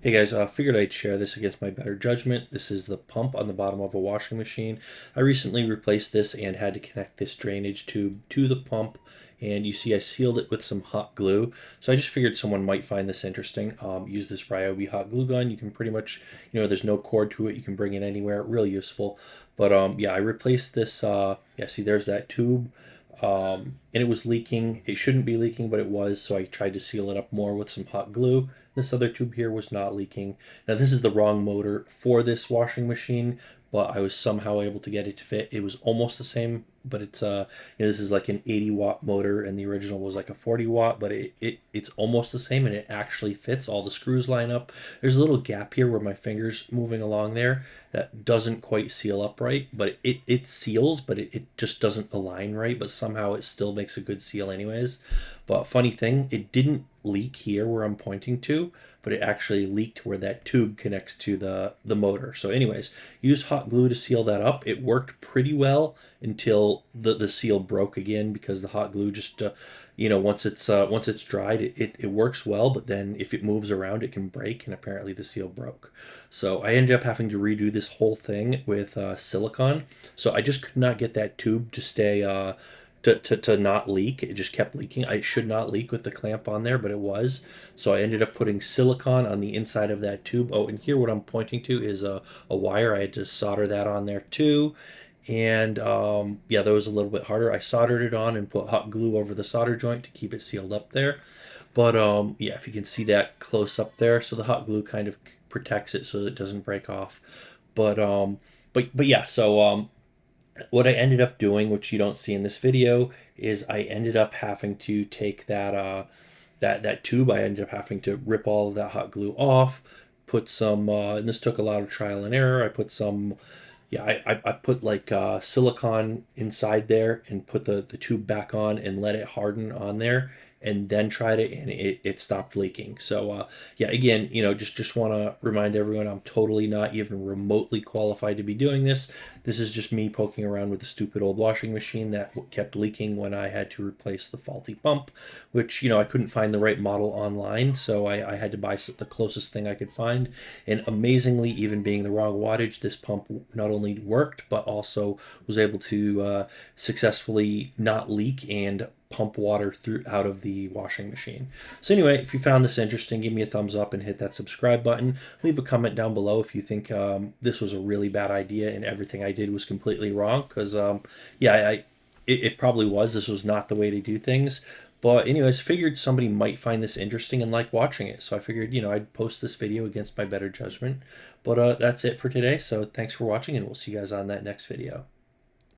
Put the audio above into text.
Hey guys, figured I'd share this against my better judgment. This is the pump on the bottom of a washing machine. I recently replaced this and had to connect this drainage tube to the pump. And you see I sealed it with some hot glue. So I just figured someone might find this interesting. Use this Ryobi hot glue gun. You can pretty much, there's no cord to it. You can bring it anywhere. Really useful. But yeah, I replaced this. Yeah, see, there's that tube. And it was leaking. It shouldn't be leaking, but it was, so I tried to seal it up more with some hot glue. This other tube here was not leaking. Now this is the wrong motor for this washing machine, but I was somehow able to get it to fit. It was almost the same, but it's this is like an 80-watt motor and the original was like a 40-watt, but it's almost the same and it actually fits. All the screws line up. There's a little gap here where my finger's moving along there that doesn't quite seal up right, but it seals, but it just doesn't align right, but somehow it still makes a good seal anyways. But funny thing, it didn't leak here where I'm pointing to, but it actually leaked where that tube connects to the motor. So anyways, used hot glue to seal that up. It worked pretty well until the seal broke again, because the hot glue just once it's dried, it works well, but then if it moves around it can break, and apparently the seal broke. So I ended up having to redo this whole thing with silicone. So I just could not get that tube to stay to not leak. It just kept leaking. I should not leak with the clamp on there, but it was. So I ended up putting silicone on the inside of that tube. Oh, and here what I'm pointing to is a wire. I had to solder that on there too. And yeah, that was a little bit harder. I soldered it on and put hot glue over the solder joint to keep it sealed up there. But yeah, if you can see that close up there, so the hot glue kind of protects it so that it doesn't break off. But but yeah, so what I ended up doing, which you don't see in this video, is I ended up having to take that tube. I ended up having to rip all of that hot glue off, put some, and this took a lot of trial and error. I put some, yeah, I put like silicone inside there and put the tube back on and let it harden on there, and then tried it, and it stopped leaking. So yeah, again, just want to remind everyone, I'm totally not even remotely qualified to be doing this. This is just me poking around with a stupid old washing machine that kept leaking when I had to replace the faulty pump, which I couldn't find the right model online, so I had to buy the closest thing I could find. And amazingly, even being the wrong wattage, this pump not only worked but also was able to successfully not leak and pump water through out of the washing machine. So anyway, if you found this interesting, give me a thumbs up and hit that subscribe button. Leave a comment down below if you think this was a really bad idea and everything I did was completely wrong, because yeah, it probably was. This was not the way to do things. But anyways, figured somebody might find this interesting and like watching it. So I figured, I'd post this video against my better judgment. But that's it for today. So thanks for watching, and we'll see you guys on that next video.